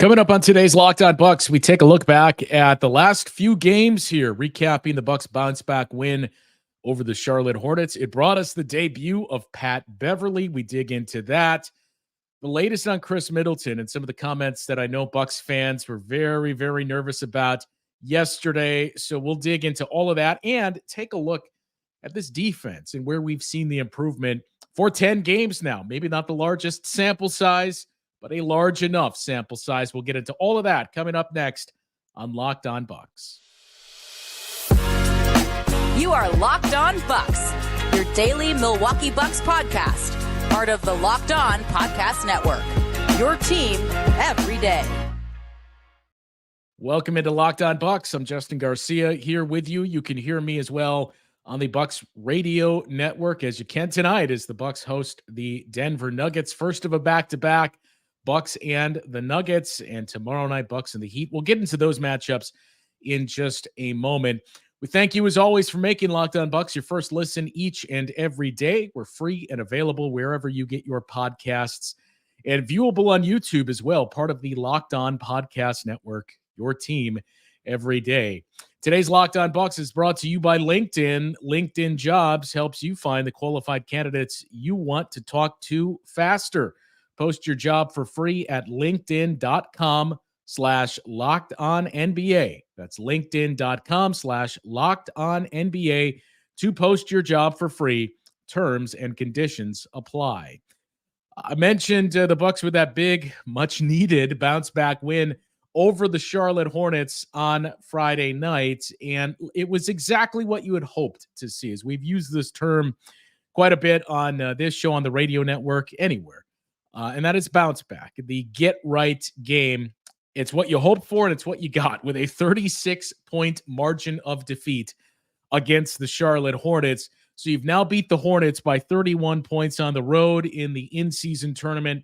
Coming up on today's Locked On Bucks, we take a look back at the last few games here, recapping the Bucks bounce back win over the Charlotte Hornets. It brought us the debut of Pat Beverley. We dig into that. The latest on Khris Middleton and some of the comments that I know Bucks fans were very, very nervous about yesterday. So we'll dig into all of that and take a look at this defense and where we've seen the improvement for 10 games now. Maybe not the largest sample size, but a large enough sample size. We'll get into all of that coming up next on Locked On Bucks. You are Locked On Bucks, your daily Milwaukee Bucks podcast, part of the Locked On Podcast Network, your team every day. Welcome into Locked On Bucks. I'm Justin Garcia here with you. You can hear me as well on the Bucks radio network, as you can tonight, as the Bucks host the Denver Nuggets, first of a back-to-back. Bucks and the Nuggets, and tomorrow night, Bucks and the Heat. We'll get into those matchups in just a moment. We thank you, as always, for making Locked On Bucks your first listen each and every day. We're free and available wherever you get your podcasts, and viewable on YouTube as well, part of the Locked On Podcast Network, your team every day. Today's Locked On Bucks is brought to you by LinkedIn. LinkedIn Jobs helps you find the qualified candidates you want to talk to faster. Post your job for free at linkedin.com/lockedonnba. That's linkedin.com/lockedonnba to post your job for free. Terms and conditions apply. I mentioned the Bucks with that big, much-needed bounce-back win over the Charlotte Hornets on Friday night, and it was exactly what you had hoped to see, as we've used this term quite a bit on this show, on the radio network, anywhere. And that is bounce back, the get right game. It's what you hoped for, and it's what you got with a 36-point margin of defeat against the Charlotte Hornets. So you've now beat the Hornets by 31 points on the road in the in-season tournament,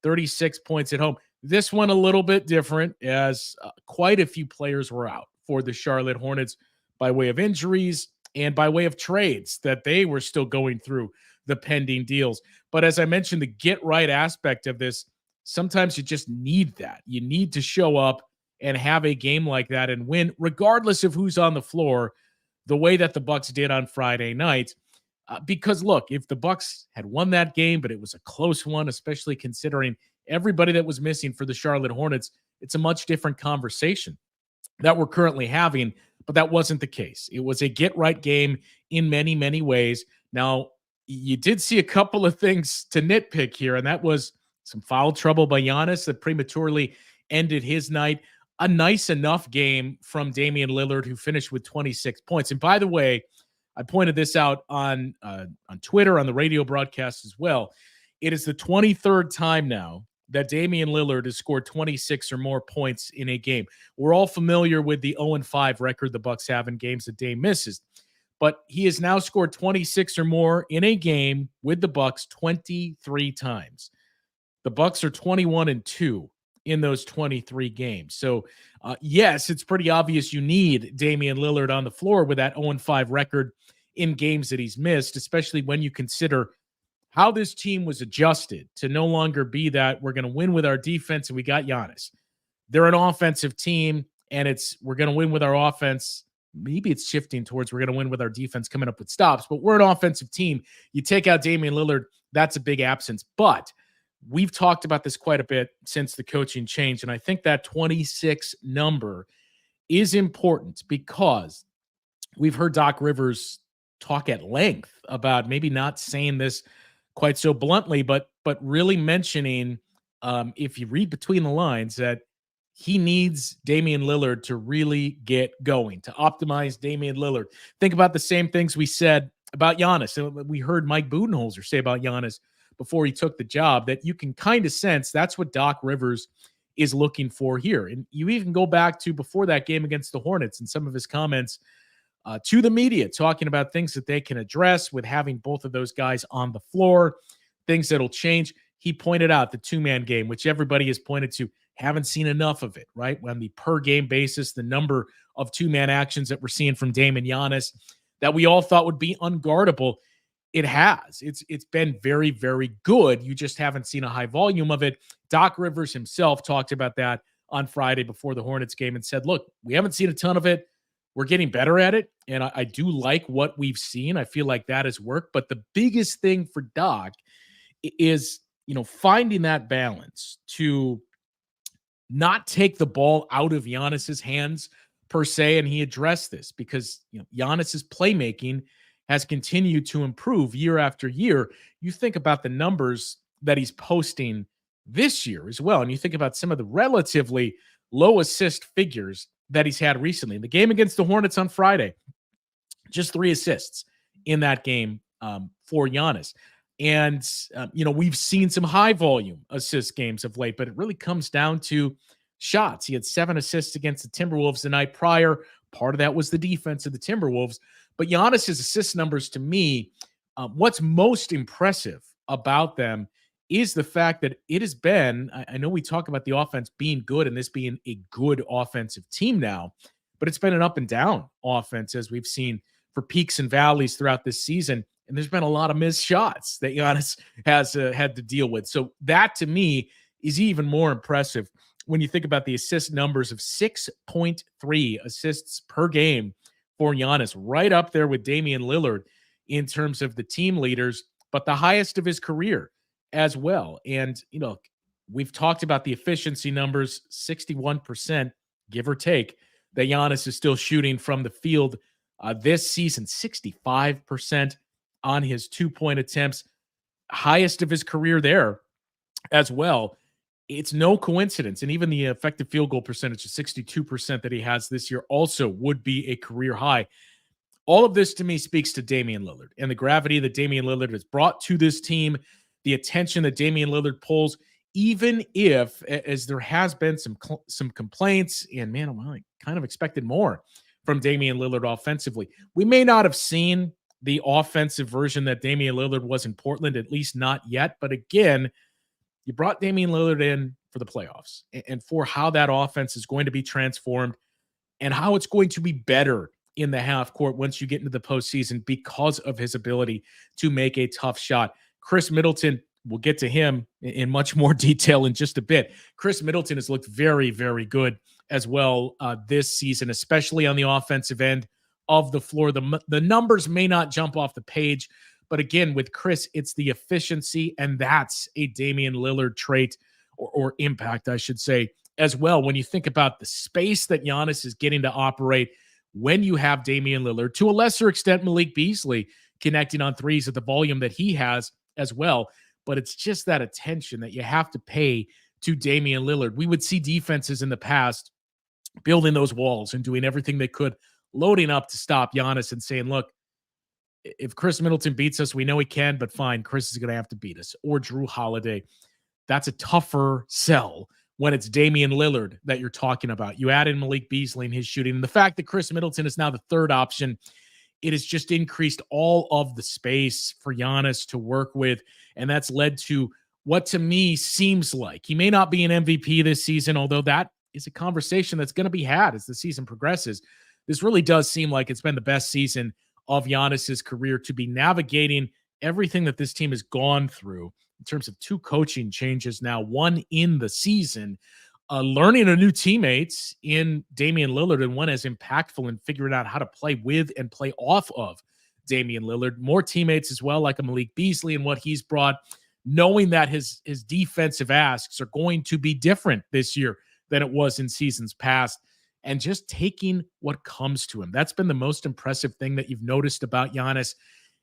36 points at home. This one a little bit different, as quite a few players were out for the Charlotte Hornets by way of injuries and by way of trades that they were still going through the pending deals. But as I mentioned, the get right aspect of this, sometimes you just need that. You need to show up and have a game like that and win, regardless of who's on the floor, the way that the Bucks did on Friday night. Because look, if the Bucks had won that game, but it was a close one, especially considering everybody that was missing for the Charlotte Hornets, it's a much different conversation that we're currently having, but that wasn't the case. It was a get right game in many, many ways. Now, you did see a couple of things to nitpick here, and that was some foul trouble by Giannis that prematurely ended his night. A nice enough game from Damen Lillard, who finished with 26 points. And by the way, I pointed this out on Twitter, on the radio broadcast as well. It is the 23rd time now that Damen Lillard has scored 26 or more points in a game. We're all familiar with the 0-5 record the Bucks have in games that Dame misses. But he has now scored 26 or more in a game with the Bucks 23 times. The Bucks are 21-2 in those 23 games. So, yes, it's pretty obvious you need Damen Lillard on the floor with that 0-5 record in games that he's missed, especially when you consider how this team was adjusted to no longer be that we're going to win with our defense and we got Giannis. They're an offensive team, and we're going to win with our offense. Maybe it's shifting towards we're going to win with our defense coming up with stops, but we're an offensive team. You take out Damen Lillard, that's a big absence. But we've talked about this quite a bit since the coaching change, and I think that 26 number is important because we've heard Doc Rivers talk at length about maybe not saying this quite so bluntly, but really mentioning, if you read between the lines, that he needs Damen Lillard to really get going, to optimize Damen Lillard. Think about the same things we said about Giannis. We heard Mike Budenholzer say about Giannis before he took the job, that you can kind of sense that's what Doc Rivers is looking for here. And you even go back to before that game against the Hornets and some of his comments to the media, talking about things that they can address with having both of those guys on the floor, things that'll change. He pointed out the two-man game, which everybody has pointed to. Haven't seen enough of it, right? On the per-game basis, the number of two-man actions that we're seeing from Dame and Giannis that we all thought would be unguardable, it has. It's been very, very good. You just haven't seen a high volume of it. Doc Rivers himself talked about that on Friday before the Hornets game and said, look, we haven't seen a ton of it. We're getting better at it. And I do like what we've seen. I feel like that has worked. But the biggest thing for Doc is, finding that balance to not take the ball out of Giannis's hands per se. And he addressed this because, Giannis's playmaking has continued to improve year after year. You think about the numbers that he's posting this year as well. And you think about some of the relatively low assist figures that he's had recently. In the game against the Hornets on Friday, just 3 assists in that game for Giannis. And, we've seen some high volume assist games of late, but it really comes down to shots. He had 7 assists against the Timberwolves the night prior. Part of that was the defense of the Timberwolves. But Giannis's assist numbers, to me, what's most impressive about them is the fact that it has been, I know we talk about the offense being good and this being a good offensive team now, but it's been an up and down offense as we've seen for peaks and valleys throughout this season. And there's been a lot of missed shots that Giannis has had to deal with. So that, to me, is even more impressive when you think about the assist numbers of 6.3 assists per game for Giannis, right up there with Damian Lillard in terms of the team leaders, but the highest of his career as well. And, we've talked about the efficiency numbers, 61%, give or take, that Giannis is still shooting from the field this season, 65% on his 2-point attempts, highest of his career there as well. It's no coincidence. And even the effective field goal percentage of 62% that he has this year also would be a career high. All of this to me speaks to Damian Lillard and the gravity that Damian Lillard has brought to this team, the attention that Damian Lillard pulls, even if, as there has been some complaints, and man, I kind of expected more from Damian Lillard offensively. We may not have seen the offensive version that Damian Lillard was in Portland, at least not yet. But again, you brought Damian Lillard in for the playoffs and for how that offense is going to be transformed and how it's going to be better in the half court once you get into the postseason because of his ability to make a tough shot. Khris Middleton, we'll get to him in much more detail in just a bit. Khris Middleton has looked very, very good as well this season, especially on the offensive end of the floor. The numbers may not jump off the page, but again, with Khris, it's the efficiency, and that's a Damian Lillard trait or impact, I should say, as well. When you think about the space that Giannis is getting to operate when you have Damian Lillard, to a lesser extent, Malik Beasley connecting on threes at the volume that he has as well. But it's just that attention that you have to pay to Damian Lillard. We would see defenses in the past building those walls and doing everything they could, loading up to stop Giannis and saying, look, if Khris Middleton beats us, we know he can, but fine, Khris is going to have to beat us. Or Drew Holiday. That's a tougher sell when it's Damian Lillard that you're talking about. You add in Malik Beasley and his shooting. And the fact that Khris Middleton is now the third option, it has just increased all of the space for Giannis to work with. And that's led to what to me seems like he may not be an MVP this season, although that is a conversation that's going to be had as the season progresses. This really does seem like it's been the best season of Giannis's career to be navigating everything that this team has gone through in terms of 2 coaching changes now, 1 in the season, learning a new teammates in Damian Lillard, and one as impactful in figuring out how to play with and play off of Damian Lillard. More teammates as well, like a Malik Beasley and what he's brought, knowing that his defensive asks are going to be different this year than it was in seasons past, and just taking what comes to him. That's been the most impressive thing that you've noticed about Giannis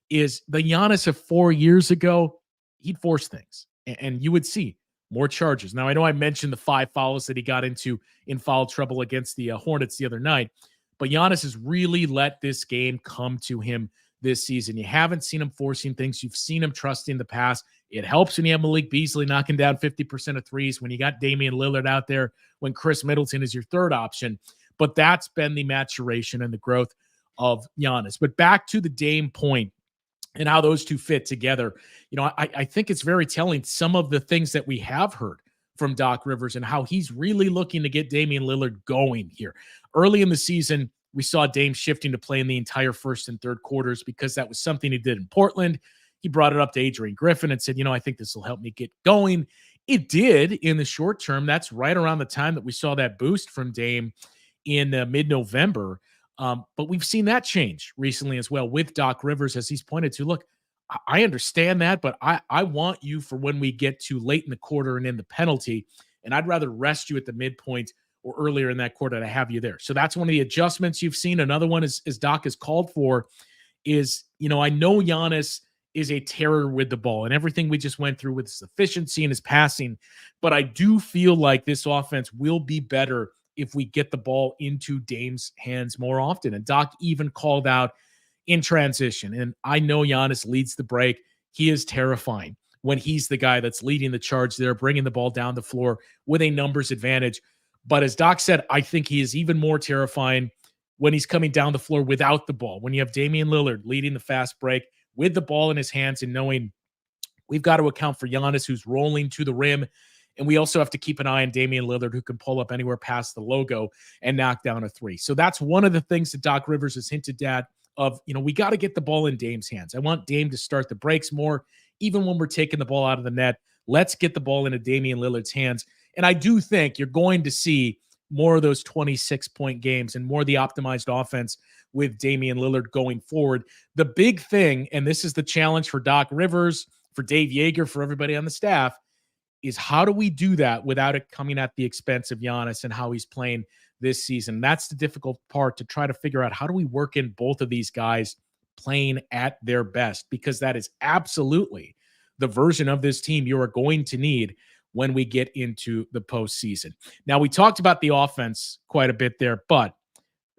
is the Giannis of 4 years ago. He'd force things, and you would see more charges. Now, I know I mentioned the 5 fouls that he got into in foul trouble against the Hornets the other night, but Giannis has really let this game come to him this season. You haven't seen him forcing things. You've seen him trusting the pass. It helps when you have Malik Beasley knocking down 50% of threes, when you got Damian Lillard out there, when Khris Middleton is your third option. But that's been the maturation and the growth of Giannis. But back to the Dame point and how those two fit together, I think it's very telling some of the things that we have heard from Doc Rivers and how he's really looking to get Damian Lillard going here. Early in the season, we saw Dame shifting to play in the entire first and third quarters because that was something he did in Portland. He brought it up to Adrian Griffin and said, I think this will help me get going. It did in the short term. That's right around the time that we saw that boost from Dame in mid-November. But we've seen that change recently as well with Doc Rivers, as he's pointed to. Look, I understand that, but I want you for when we get to late in the quarter and in the penalty, and I'd rather rest you at the midpoint or earlier in that quarter to have you there. So that's one of the adjustments you've seen. Another one is Doc has called for is, I know Giannis is a terror with the ball and everything we just went through with his efficiency and his passing, but I do feel like this offense will be better if we get the ball into Dame's hands more often. And Doc even called out in transition. And I know Giannis leads the break. He is terrifying when he's the guy that's leading the charge there, bringing the ball down the floor with a numbers advantage. But as Doc said, I think he is even more terrifying when he's coming down the floor without the ball. When you have Damian Lillard leading the fast break with the ball in his hands and knowing we've got to account for Giannis, who's rolling to the rim. And we also have to keep an eye on Damian Lillard, who can pull up anywhere past the logo and knock down a three. So that's one of the things that Doc Rivers has hinted at of, we got to get the ball in Dame's hands. I want Dame to start the breaks more, even when we're taking the ball out of the net. Let's get the ball into Damian Lillard's hands. And I do think you're going to see more of those 26-point games and more of the optimized offense with Damian Lillard going forward. The big thing, and this is the challenge for Doc Rivers, for Dave Yeager, for everybody on the staff, is how do we do that without it coming at the expense of Giannis and how he's playing this season? That's the difficult part, to try to figure out how do we work in both of these guys playing at their best, because that is absolutely the version of this team you are going to need when we get into the postseason. Now, we talked about the offense quite a bit there, but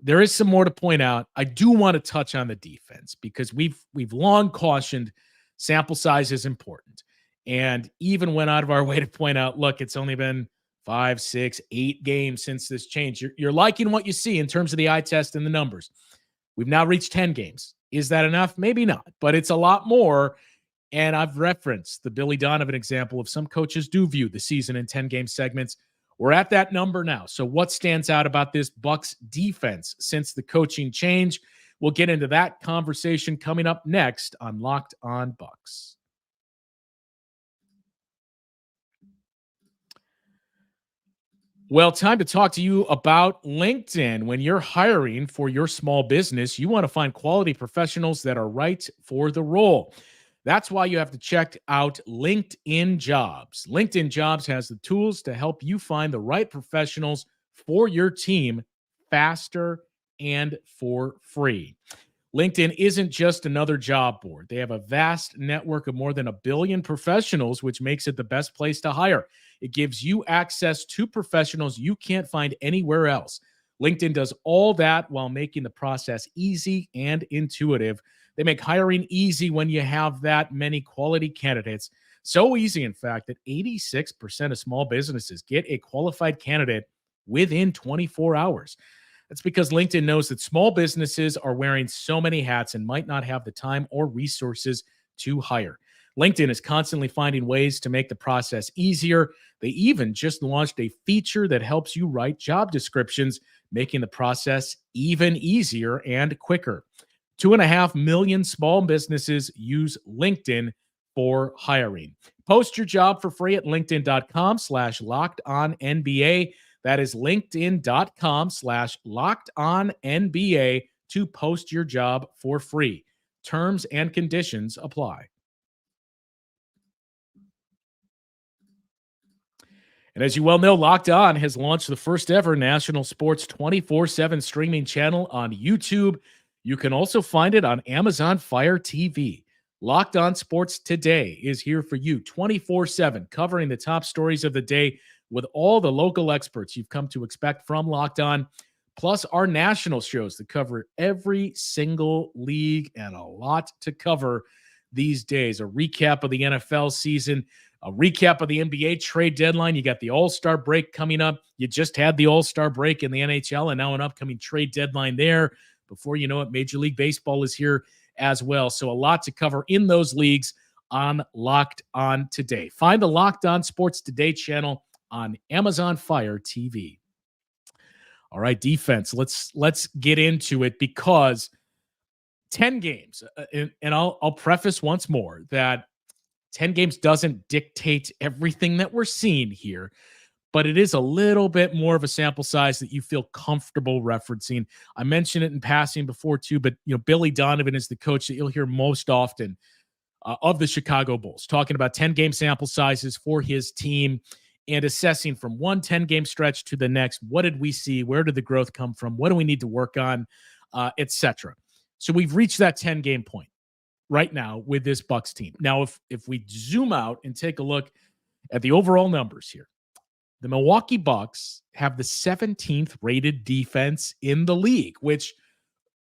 there is some more to point out. I do want to touch on the defense because we've long cautioned sample size is important. And even went out of our way to point out, look, it's only been 5, 6, 8 games since this change. You're liking what you see in terms of the eye test and the numbers. We've now reached 10 games. Is that enough? Maybe not, but it's a lot more. And I've referenced the Billy Donovan example of some coaches do view the season in 10-game segments. We're at that number now. So what stands out about this Bucks defense since the coaching change? We'll get into that conversation coming up next on Locked On Bucks. Well, time to talk to you about LinkedIn. When you're hiring for your small business, you want to find quality professionals that are right for the role. That's why you have to check out LinkedIn Jobs. LinkedIn Jobs has the tools to help you find the right professionals for your team faster and for free. LinkedIn isn't just another job board. They have a vast network of more than 1 billion professionals, which makes it the best place to hire. It gives you access to professionals you can't find anywhere else. LinkedIn does all that while making the process easy and intuitive. They make hiring easy when you have that many quality candidates. So easy, in fact, that 86% of small businesses get a qualified candidate within 24 hours. That's because LinkedIn knows that small businesses are wearing so many hats and might not have the time or resources to hire. LinkedIn is constantly finding ways to make the process easier. They even just launched a feature that helps you write job descriptions, making the process even easier and quicker. 2.5 million small businesses use LinkedIn for hiring. Post your job for free at linkedin.com/lockedonnba. That is linkedin.com/lockedonnba to post your job for free. Terms and conditions apply. And as you well know, Locked On has launched the first ever national sports 24/7 streaming channel on YouTube. You can also find it on Amazon Fire TV. Locked On Sports Today is here for you 24/7, covering the top stories of the day with all the local experts you've come to expect from Locked On, plus our national shows that cover every single league and a lot to cover these days. A recap of the NFL season, a recap of the NBA trade deadline. You got the All-Star break coming up. You just had the All-Star break in the NHL and now an upcoming trade deadline there. Before you know it, Major League Baseball is here as well. So a lot to cover in those leagues on Locked On Today. Find the Locked On Sports Today channel on Amazon Fire TV. All right, defense. Let's get into it because 10 games, and I'll preface once more that 10 games doesn't dictate everything that we're seeing here, but it is a little bit more of a sample size that you feel comfortable referencing. I mentioned it in passing before too, but Billy Donovan is the coach that you'll hear most often of the Chicago Bulls, talking about 10-game sample sizes for his team and assessing from one 10-game stretch to the next. What did we see? Where did the growth come from? What do we need to work on, etc. So we've reached that 10-game point right now with this Bucks team. Now, if we zoom out and take a look at the overall numbers here, the Milwaukee Bucks have the 17th rated defense in the league, which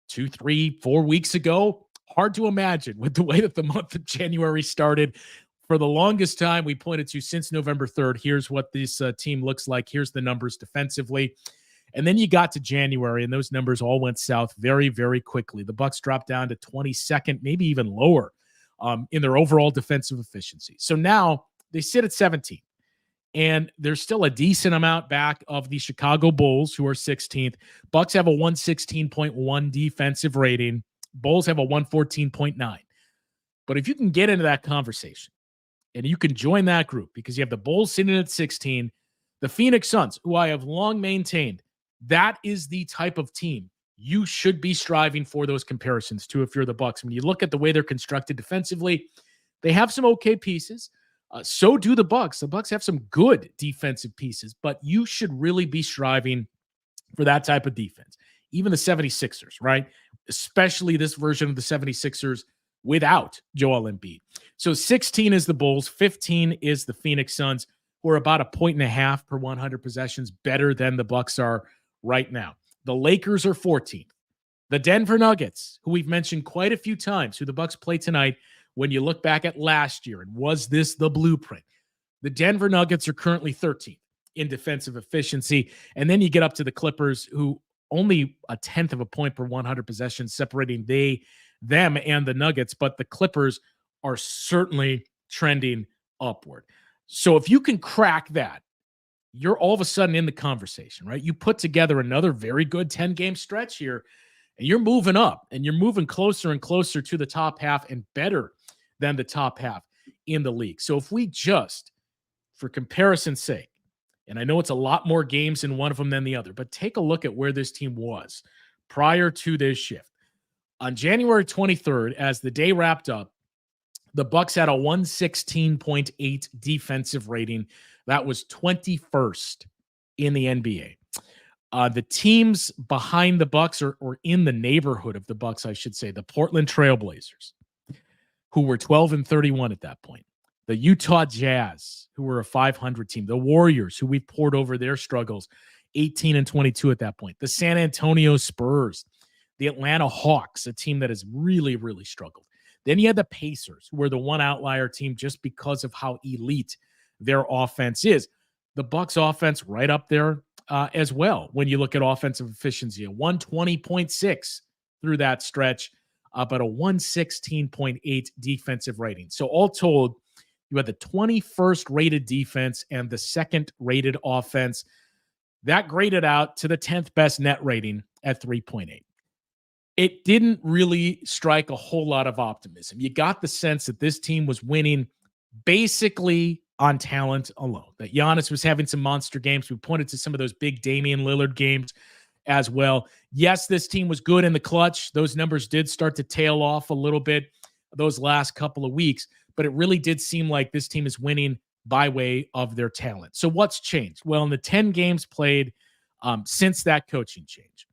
2, 3, 4 weeks ago, hard to imagine with the way that the month of January started. For the longest time, we pointed to since November 3rd, here's what this team looks like. Here's the numbers defensively. And then you got to January, and those numbers all went south very, very quickly. The Bucks dropped down to 22nd, maybe even lower in their overall defensive efficiency. So now they sit at 17. And there's still a decent amount back of the Chicago Bulls, who are 16th. Bucks have a 116.1 defensive rating. Bulls have a 114.9. But if you can get into that conversation and you can join that group, because you have the Bulls sitting at 16, the Phoenix Suns, who I have long maintained, that is the type of team you should be striving for those comparisons to if you're the Bucks. When you look at the way they're constructed defensively, they have some okay pieces. So do the Bucks. The Bucks have some good defensive pieces, but you should really be striving for that type of defense. Even the 76ers, right? Especially this version of the 76ers without Joel Embiid. So 16 is the Bulls, 15 is the Phoenix Suns, who are about 1.5 per 100 possessions better than the Bucks are right now. The Lakers are 14th. The Denver Nuggets, who we've mentioned quite a few times, who the Bucks play tonight, when you look back at last year, and was this the blueprint? The Denver Nuggets are currently 13th in defensive efficiency. And then you get up to the Clippers, who only 1/10 of a point per 100 possessions separating them and the Nuggets. But the Clippers are certainly trending upward. So if you can crack that, you're all of a sudden in the conversation, right? You put together another very good 10-game stretch here, and you're moving up, and you're moving closer and closer to the top half and better than the top half in the league. So if we just, for comparison's sake, and I know it's a lot more games in one of them than the other, but take a look at where this team was prior to this shift. On January 23rd, as the day wrapped up, the Bucks had a 116.8 defensive rating. That was 21st in the NBA. The teams behind the Bucks, or in the neighborhood of the Bucks, I should say, the Portland Trail Blazers, who were 12-31 at that point. The Utah Jazz, who were a 500 team. The Warriors, who we poured over their struggles, 18-22 at that point. The San Antonio Spurs. The Atlanta Hawks, a team that has really, really struggled. Then you had the Pacers, who were the one outlier team just because of how elite their offense is. The Bucks offense right up there as well when you look at offensive efficiency. A 120.6 through that stretch, but a 116.8 defensive rating. So all told, you had the 21st rated defense and the 2nd rated offense. That graded out to the 10th best net rating at 3.8. It didn't really strike a whole lot of optimism. You got the sense that this team was winning basically on talent alone, that Giannis was having some monster games. We pointed to some of those big Damen Lillard games as well. Yes, this team was good in the clutch. Those numbers did start to tail off a little bit those last couple of weeks, but it really did seem like this team is winning by way of their talent. So what's changed? Well, in the 10 games played since that coaching change,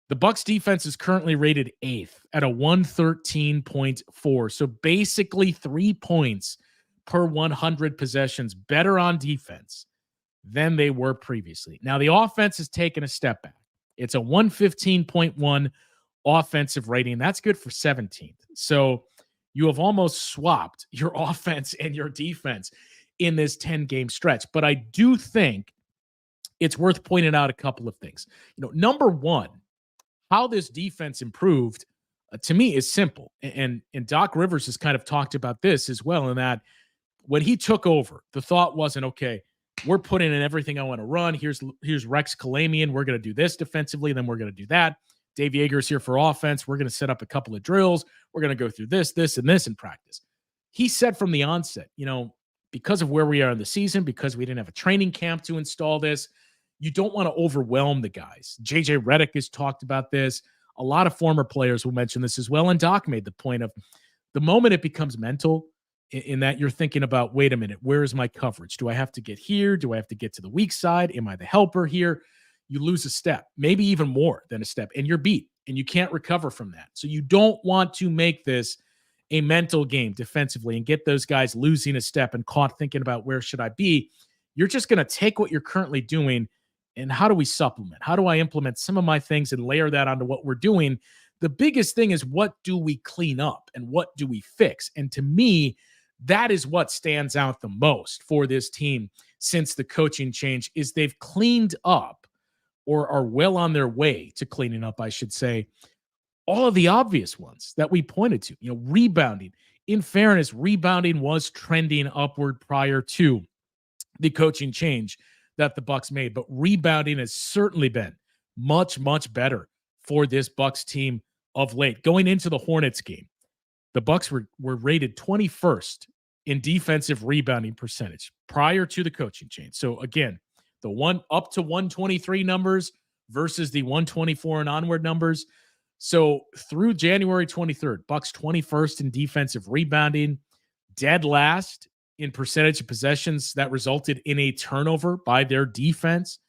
the Bucks defense is currently rated 8th at a 113.4. So basically 3 points per 100 possessions better on defense than they were previously. Now the offense has taken a step back. It's a 115.1 offensive rating. That's good for 17th. So you have almost swapped your offense and your defense in this 10-game stretch. But I do think it's worth pointing out a couple of things. Number one, how this defense improved to me is simple. And Doc Rivers has kind of talked about this as well, in that when he took over, the thought wasn't, okay, we're putting in everything I want to run. Here's Rex Kalamian. We're going to do this defensively. Then we're going to do that. Dave Yeager's here for offense. We're going to set up a couple of drills. We're going to go through this, and this in practice. he said from the onset, because of where we are in the season, because we didn't have a training camp to install this, you don't want to overwhelm the guys. JJ Redick has talked about this. A lot of former players will mention this as well. And Doc made the point of the moment it becomes mental, in that you're thinking about, wait a minute, where is my coverage? Do I have to get here? Do I have to get to the weak side? Am I the helper here? You lose a step, maybe even more than a step, and you're beat, and you can't recover from that. So you don't want to make this a mental game defensively and get those guys losing a step and caught thinking about where should I be. You're just going to take what you're currently doing and how do we supplement? How do I implement some of my things and layer that onto what we're doing? The biggest thing is, what do we clean up and what do we fix? And to me, that is what stands out the most for this team since the coaching change, is they've cleaned up, or are well on their way to cleaning up, I should say, all of the obvious ones that we pointed to. Rebounding. In fairness, rebounding was trending upward prior to the coaching change that the Bucks made, but rebounding has certainly been much, much better for this Bucks team of late. Going into the Hornets game, the Bucks were rated 21st in defensive rebounding percentage prior to the coaching change. So again, the one up to 123 numbers versus the 124 and onward numbers. So through January 23rd, Bucks 21st in defensive rebounding, dead last in percentage of possessions that resulted in a turnover by their defense,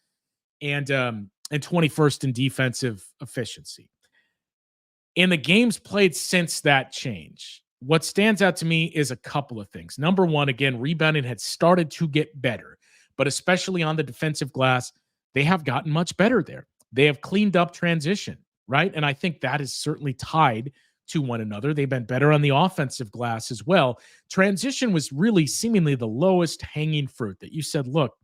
and 21st in defensive efficiency. In the games played since that change, what stands out to me is a couple of things. Number one, again, rebounding had started to get better, but especially on the defensive glass, they have gotten much better there. They have cleaned up transition, right? And I think that is certainly tied to one another. They've been better on the offensive glass as well. Transition was really seemingly the lowest hanging fruit that you said, look,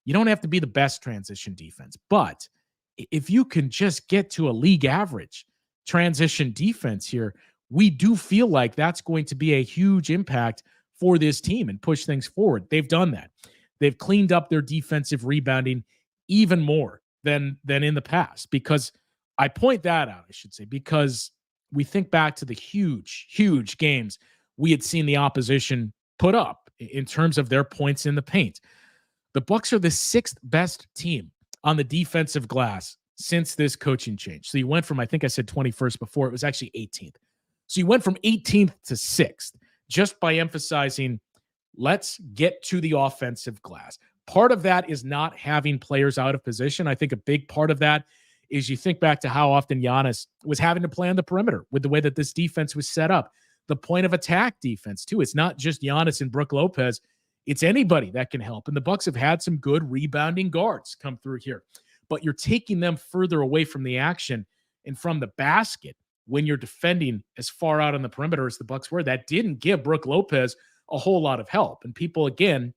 you don't have to be the best transition defense, but if you can just get to a league average transition defense here, we do feel like that's going to be a huge impact for this team and push things forward. They've done that. They've cleaned up their defensive rebounding even more than in the past, because I point that out, I should say, because we think back to the huge, huge games we had seen the opposition put up in terms of their points in the paint. The Bucks are the 6th best team on the defensive glass since this coaching change. So you went from, I think I said 21st before, it was actually 18th. So you went from 18th to 6th just by emphasizing, let's get to the offensive glass. Part of that is not having players out of position. I think a big part of that is you think back to how often Giannis was having to play on the perimeter with the way that this defense was set up. The point of attack defense too. It's not just Giannis and Brook Lopez. It's anybody that can help. And the Bucks have had some good rebounding guards come through here, but you're taking them further away from the action and from the basket when you're defending as far out on the perimeter as the Bucks were. That didn't give Brook Lopez a whole lot of help. And people, again,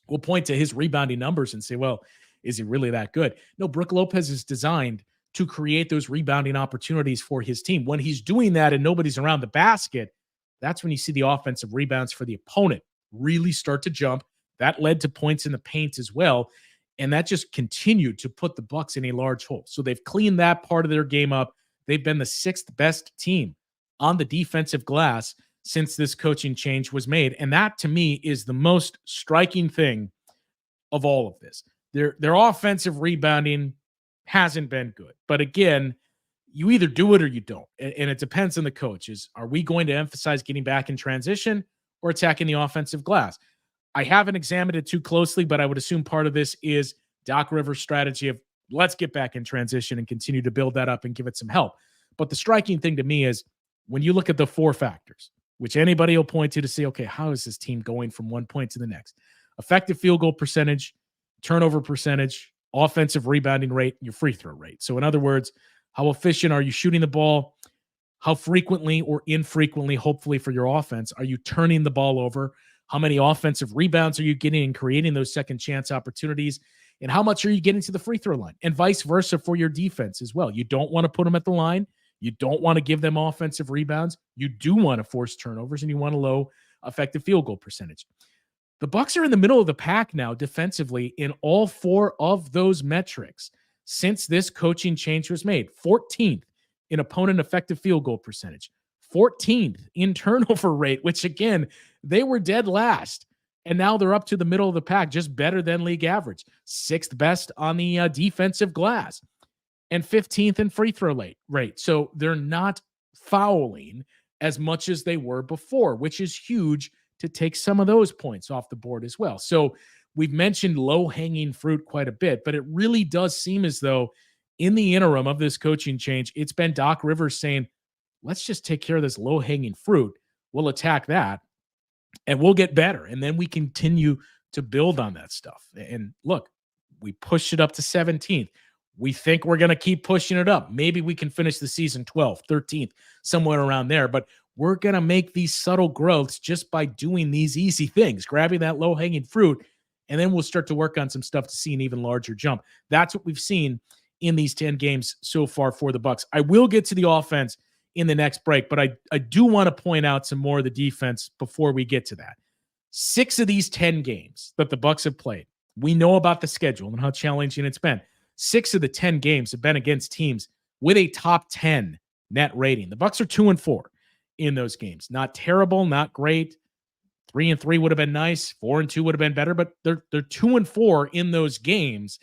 will point to his rebounding numbers and say, well, is he really that good? No, Brook Lopez is designed to create those rebounding opportunities for his team. When he's doing that and nobody's around the basket, that's when you see the offensive rebounds for the opponent really start to jump. That led to points in the paint as well. And that just continued to put the Bucks in a large hole. So they've cleaned that part of their game up. They've been the 6th best team on the defensive glass since this coaching change was made. And that, to me, is the most striking thing of all of this. Their offensive rebounding hasn't been good. But again, you either do it or you don't. And it depends on the coaches. Are we going to emphasize getting back in transition or attacking the offensive glass? I haven't examined it too closely, but I would assume part of this is Doc Rivers' strategy of let's get back in transition and continue to build that up and give it some help. But the striking thing to me is when you look at the 4 factors, which anybody will point to say, okay, how is this team going from one point to the next? Effective field goal percentage, turnover percentage, offensive rebounding rate, your free throw rate. So in other words, how efficient are you shooting the ball? How frequently or infrequently, hopefully for your offense, are you turning the ball over? How many offensive rebounds are you getting and creating those second chance opportunities? And how much are you getting to the free throw line? And vice versa for your defense as well. You don't want to put them at the line. You don't want to give them offensive rebounds. You do want to force turnovers, and you want a low effective field goal percentage. The Bucks are in the middle of the pack now defensively in all 4 of those metrics since this coaching change was made. 14th in opponent effective field goal percentage, 14th in turnover rate, which again, They were dead last. And now they're up to the middle of the pack, just better than league average. 6th best on the defensive glass and 15th in free throw rate. So they're not fouling as much as they were before, which is huge to take some of those points off the board as well. So we've mentioned low-hanging fruit quite a bit, but it really does seem as though in the interim of this coaching change, it's been Doc Rivers saying, let's just take care of this low-hanging fruit. We'll attack that and we'll get better. And then we continue to build on that stuff. And look, we pushed it up to 17th. We think we're going to keep pushing it up. Maybe we can finish the season 12th, 13th, somewhere around there. But we're going to make these subtle growths just by doing these easy things, grabbing that low-hanging fruit, and then we'll start to work on some stuff to see an even larger jump. That's what we've seen in these 10 games so far for the Bucks. I will get to the offense in the next break, but I do want to point out some more of the defense before we get to that. 6 of these 10 games that the Bucks have played, we know about the schedule and how challenging it's been. 6 of the 10 games have been against teams with a top 10 net rating. The Bucks are 2-4 in those games. Not terrible, not great. 3-3 would have been nice. 4-2 would have been better, but they're 2-4 in those games,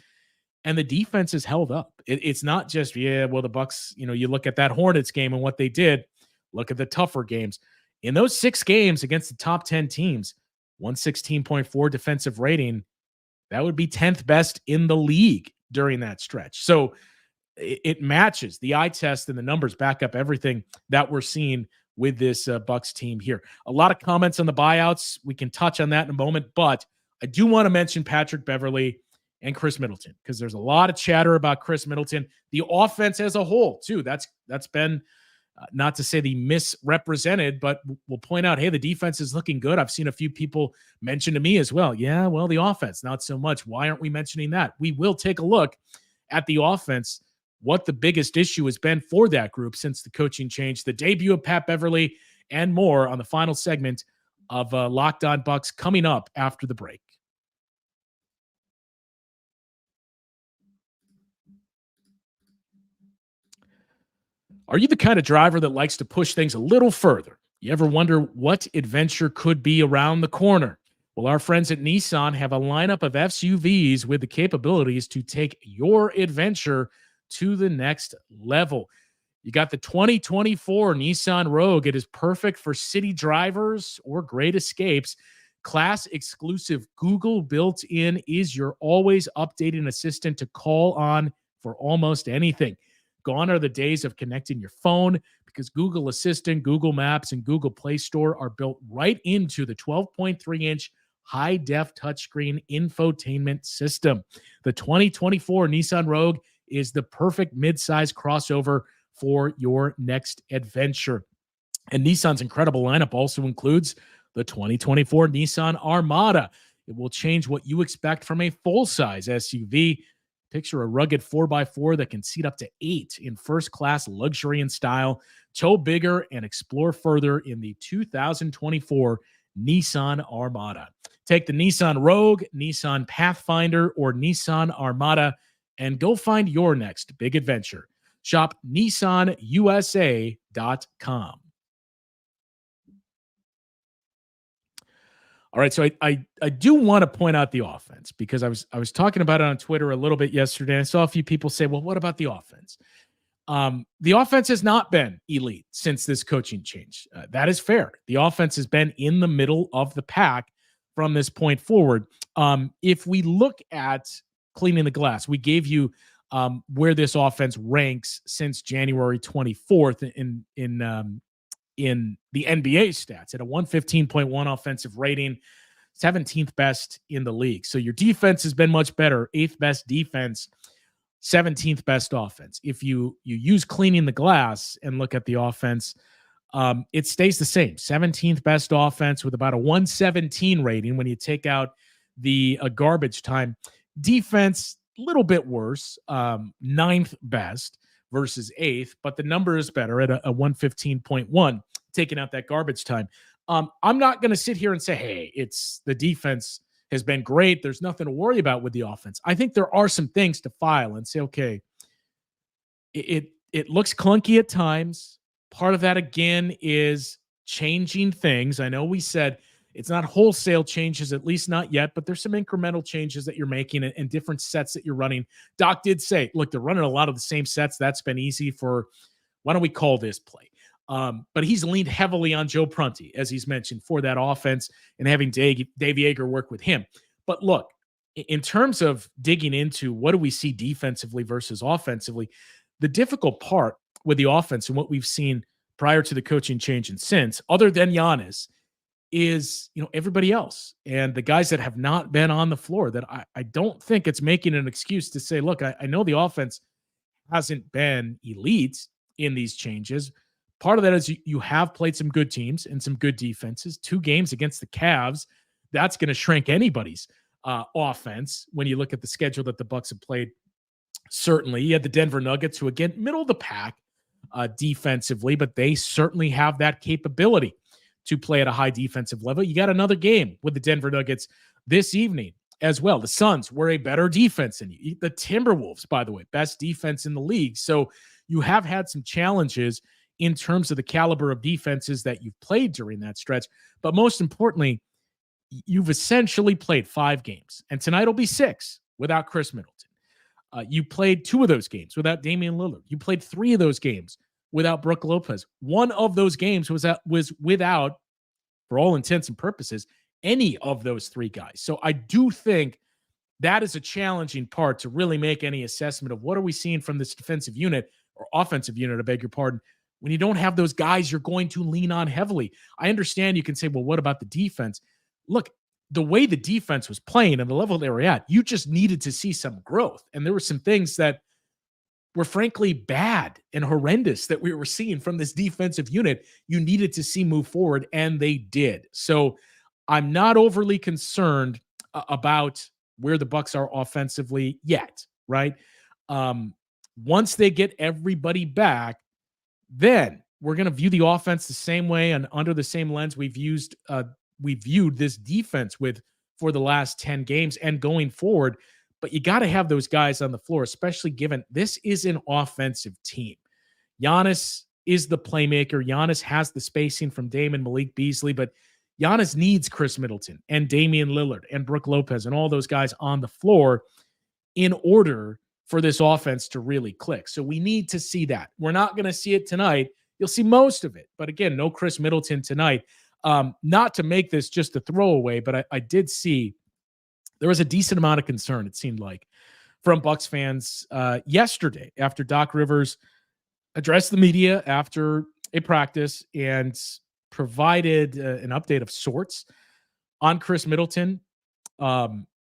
and the defense has held up. It's not just, the Bucks, you look at that Hornets game and what they did. Look at the tougher games. In those 6 games against the top 10 teams, 116.4 defensive rating, that would be 10th best in the league during that stretch. So it matches the eye test, and the numbers back up everything that we're seeing with this Bucks team here. A lot of comments on the buyouts. We can touch on that in a moment, but I do want to mention Patrick Beverley and Khris Middleton, because there's a lot of chatter about Khris Middleton. The offense as a whole, too. That's been, not to say the misrepresented, but we'll point out, hey, the defense is looking good. I've seen a few people mention to me as well, the offense, not so much. Why aren't we mentioning that? We will take a look at the offense, what the biggest issue has been for that group since the coaching change, the debut of Pat Beverley, and more on the final segment of Locked On Bucks coming up after the break. Are you the kind of driver that likes to push things a little further? You ever wonder what adventure could be around the corner? Well, our friends at Nissan have a lineup of SUVs with the capabilities to take your adventure to the next level. You got the 2024 Nissan Rogue. It is perfect for city drivers or great escapes. Class exclusive Google built-in is your always updating assistant to call on for almost anything. Gone are the days of connecting your phone, because Google Assistant, Google Maps, and Google Play Store are built right into the 12.3-inch high-def touchscreen infotainment system. The 2024 Nissan Rogue is the perfect midsize crossover for your next adventure. And Nissan's incredible lineup also includes the 2024 Nissan Armada. It will change what you expect from a full-size SUV. Picture a rugged 4x4 that can seat up to 8 in first-class luxury and style. Tow bigger and explore further in the 2024 Nissan Armada. Take the Nissan Rogue, Nissan Pathfinder, or Nissan Armada and go find your next big adventure. Shop nissanusa.com. All right, so I do want to point out the offense, because I was talking about it on Twitter a little bit yesterday. I saw a few people say, well, what about the offense? The offense has not been elite since this coaching change. That is fair. The offense has been in the middle of the pack from this point forward. If we look at cleaning the glass, we gave you where this offense ranks since January 24th in the NBA stats at a 115.1 offensive rating, 17th best in the league. So your defense has been much better, 8th best defense, 17th best offense. If you use cleaning the glass and look at the offense, it stays the same. 17th best offense with about a 117 rating when you take out the garbage time. Defense, a little bit worse, 9th best versus 8th, but the number is better at a 115.1, taking out that garbage time. I'm not going to sit here and say, hey, it's the defense has been great. There's nothing to worry about with the offense. I think there are some things to file and say, okay, it looks clunky at times. Part of that, again, is changing things. I know we said It's not wholesale changes, at least not yet, but there's some incremental changes that you're making and different sets that you're running. Doc did say, look, they're running a lot of the same sets. That's been easy for, why don't we call this play? But he's leaned heavily on Joe Prunty, as he's mentioned, for that offense and having Dave Yeager work with him. But look, in terms of digging into what do we see defensively versus offensively, the difficult part with the offense and what we've seen prior to the coaching change and since, other than Giannis, is, everybody else and the guys that have not been on the floor that I don't think it's making an excuse to say, look, I know the offense hasn't been elite in these changes. Part of that is you have played some good teams and some good defenses. 2 games against the Cavs, that's going to shrink anybody's offense when you look at the schedule that the Bucks have played. Certainly, you had the Denver Nuggets, who, again, middle of the pack defensively, but they certainly have that capability to play at a high defensive level. You got another game with the Denver Nuggets this evening as well. The Suns were a better defense than you. The Timberwolves, by the way, best defense in the league. So you have had some challenges in terms of the caliber of defenses that you've played during that stretch. But most importantly, you've essentially played 5 games, and tonight will be 6 without Khris Middleton. You played 2 of those games without Damian Lillard. You played 3 of those games without Brook Lopez. One of those games was without, for all intents and purposes, any of those 3 guys. So I do think that is a challenging part to really make any assessment of what are we seeing from this defensive unit or offensive unit, I beg your pardon, when you don't have those guys you're going to lean on heavily. I understand you can say, well, what about the defense? Look, the way the defense was playing and the level they were at, you just needed to see some growth. And there were some things that were frankly bad and horrendous that we were seeing from this defensive unit. You needed to see move forward, and they did. So I'm not overly concerned about where the Bucks are offensively yet, right? Once they get everybody back, then we're going to view the offense the same way and under the same lens we viewed this defense with for the last 10 games and going forward. But you got to have those guys on the floor, especially given this is an offensive team. Giannis is the playmaker. Giannis has the spacing from Dame and Malik Beasley, but Giannis needs Khris Middleton and Damian Lillard and Brook Lopez and all those guys on the floor in order for this offense to really click. So we need to see that. We're not going to see it tonight. You'll see most of it. But again, no Khris Middleton tonight. Not to make this just a throwaway, but I did see there was a decent amount of concern, it seemed like, from Bucks fans yesterday after Doc Rivers addressed the media after a practice and provided an update of sorts on Khris Middleton.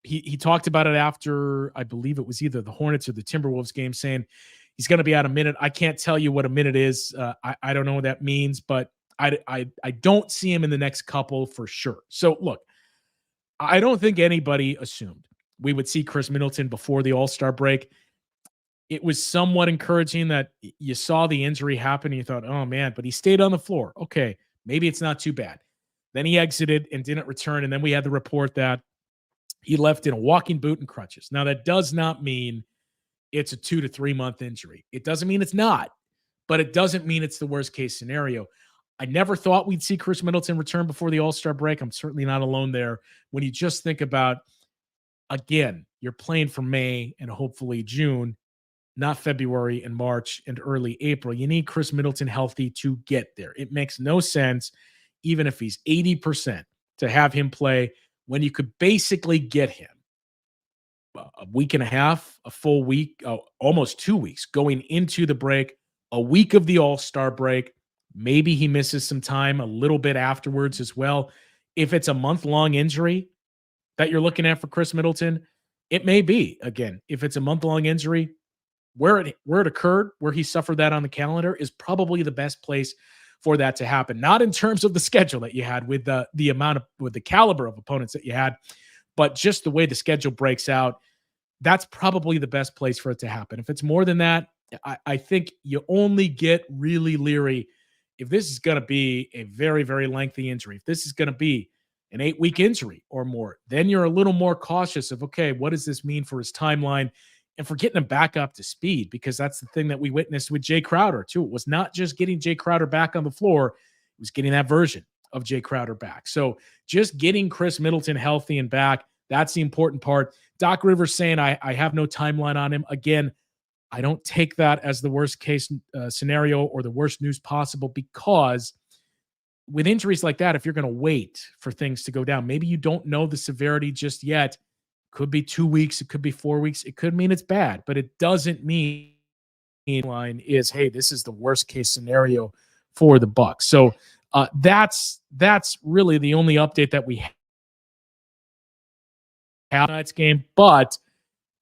He talked about it after, I believe it was either the Hornets or the Timberwolves game, saying he's going to be out a minute. I can't tell you what a minute is. I don't know what that means, but I don't see him in the next couple for sure. So look, I don't think anybody assumed we would see Khris Middleton before the All-Star break. It was somewhat encouraging that you saw the injury happen and you thought, oh man, but he stayed on the floor. Okay, maybe it's not too bad. Then he exited and didn't return. And then we had the report that he left in a walking boot and crutches. Now that does not mean it's a 2 to 3 month injury. It doesn't mean it's not, but it doesn't mean it's the worst case scenario. I never thought we'd see Khris Middleton return before the All-Star break. I'm certainly not alone there. When you just think about, again, you're playing for May and hopefully June, not February and March and early April. You need Khris Middleton healthy to get there. It makes no sense, even if he's 80%, to have him play when you could basically get him a week and a half, a full week, almost 2 weeks going into the break, a week of the All-Star break. Maybe he misses some time a little bit afterwards as well. If it's a month-long injury that you're looking at for Khris Middleton, it may be. Again, if it's a month-long injury, where it occurred, where he suffered that on the calendar, is probably the best place for that to happen. Not in terms of the schedule that you had with the amount of, with the caliber of opponents that you had, but just the way the schedule breaks out. That's probably the best place for it to happen. If it's more than that, I think you only get really leery if this is going to be a very, very lengthy injury. If this is going to be an 8-week injury or more, then you're a little more cautious of, okay, what does this mean for his timeline and for getting him back up to speed? Because that's the thing that we witnessed with Jay Crowder too. It was not just getting Jay Crowder back on the floor. It was getting that version of Jay Crowder back. So just getting Khris Middleton healthy and back, that's the important part. Doc Rivers saying, I have no timeline on him. Again, I don't take that as the worst case scenario or the worst news possible, because with injuries like that, if you're going to wait for things to go down, maybe you don't know the severity just yet. Could be 2 weeks. It could be 4 weeks. It could mean it's bad, but it doesn't mean line is, hey, this is the worst case scenario for the Bucks. So that's really the only update that we have tonight's game. But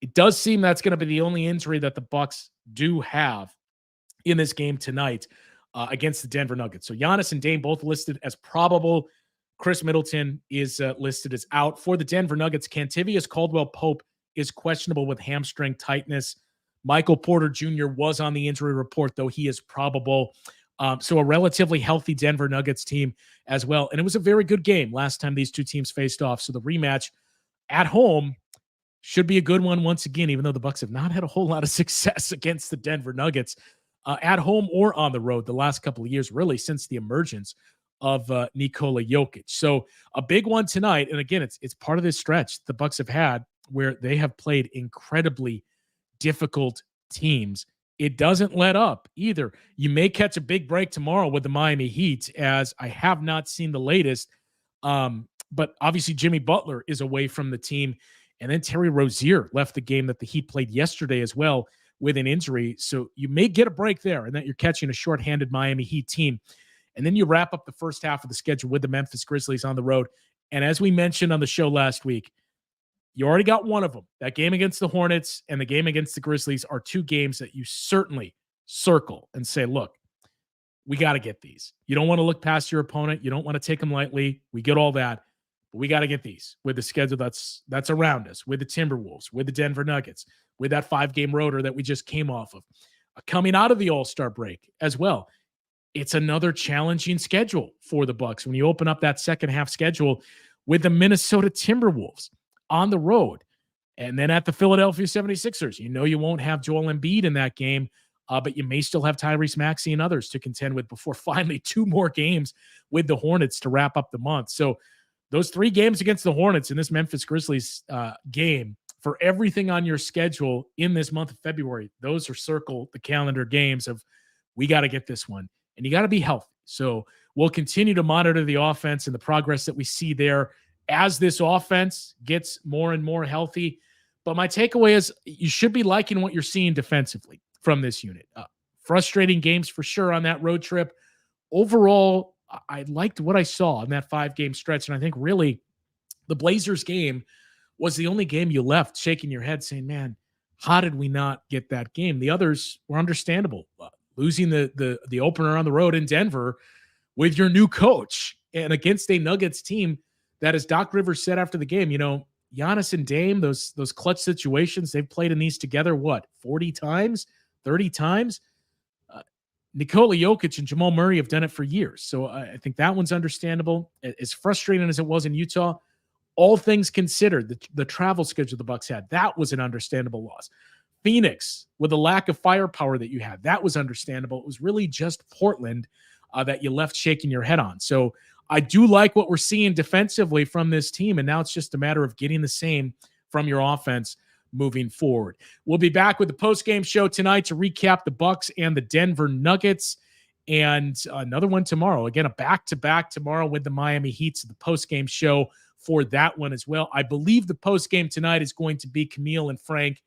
it does seem that's going to be the only injury that the Bucks do have in this game tonight against the Denver Nuggets. So Giannis and Dame both listed as probable. Khris Middleton is listed as out. For the Denver Nuggets, Cantivius Caldwell-Pope is questionable with hamstring tightness. Michael Porter Jr. was on the injury report, though he is probable. So a relatively healthy Denver Nuggets team as well. And it was a very good game last time these two teams faced off. So the rematch at home should be a good one once again, even though the Bucks have not had a whole lot of success against the Denver Nuggets at home or on the road the last couple of years, really since the emergence of Nikola Jokic. So a big one tonight. And again, it's part of this stretch the Bucks have had where they have played incredibly difficult teams. It doesn't let up either. You may catch a big break tomorrow with the Miami Heat, as I have not seen the latest. But obviously Jimmy Butler is away from the team. And then Terry Rozier left the game that the Heat played yesterday as well with an injury. So you may get a break there, and that you're catching a shorthanded Miami Heat team. And then you wrap up the first half of the schedule with the Memphis Grizzlies on the road. And as we mentioned on the show last week, you already got one of them. That game against the Hornets and the game against the Grizzlies are two games that you certainly circle and say, look, we got to get these. You don't want to look past your opponent. You don't want to take them lightly. We get all that. But we got to get these with the schedule that's around us, with the Timberwolves, with the Denver Nuggets, with that 5-game roader that we just came off of. Coming out of the All-Star break as well, it's another challenging schedule for the Bucks when you open up that second half schedule with the Minnesota Timberwolves on the road. And then at the Philadelphia 76ers, you won't have Joel Embiid in that game, but you may still have Tyrese Maxey and others to contend with before finally 2 more games with the Hornets to wrap up the month. So those 3 games against the Hornets in this Memphis Grizzlies game, for everything on your schedule in this month of February, those are circle the calendar games of we got to get this one. And you got to be healthy. So we'll continue to monitor the offense and the progress that we see there as this offense gets more and more healthy. But my takeaway is you should be liking what you're seeing defensively from this unit. Frustrating games for sure on that road trip. Overall, I liked what I saw in that 5-game stretch. And I think really the Blazers game was the only game you left shaking your head saying, man, how did we not get that game? The others were understandable. Losing the opener on the road in Denver with your new coach and against a Nuggets team that, as Doc Rivers said after the game, Giannis and Dame, those clutch situations, they've played in these together, 40 times, 30 times? Nikola Jokic and Jamal Murray have done it for years. So I think that one's understandable. As frustrating as it was in Utah, all things considered, the travel schedule the Bucks had, that was an understandable loss. Phoenix, with the lack of firepower that you had, that was understandable. It was really just Portland that you left shaking your head on. So I do like what we're seeing defensively from this team, and now it's just a matter of getting the same from your offense moving forward. We'll be back with the post-game show tonight to recap the Bucks and the Denver Nuggets, and another one tomorrow. Again, a back-to-back tomorrow with the Miami Heat, so the post-game show for that one as well. I believe the post-game tonight is going to be Camille and Frank,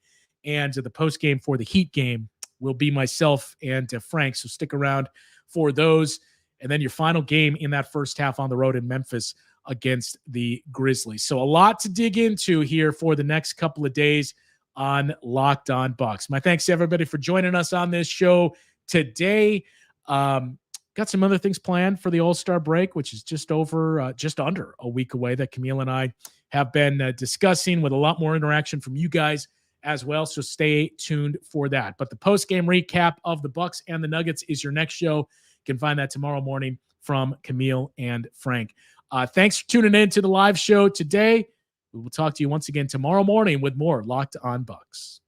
and the post-game for the Heat game will be myself and Frank, so stick around for those. And then your final game in that first half on the road in Memphis against the Grizzlies. So a lot to dig into here for the next couple of days on Locked On Bucks. My thanks to everybody for joining us on this show today. Got some other things planned for the All-Star break, which is just under a week away, that Camille and I have been discussing, with a lot more interaction from you guys as well. So stay tuned for that. But the post-game recap of the Bucks and the Nuggets is your next show. You can find that tomorrow morning from Camille and Frank. Thanks for tuning in to the live show today. We will talk to you once again tomorrow morning with more Locked On Bucks.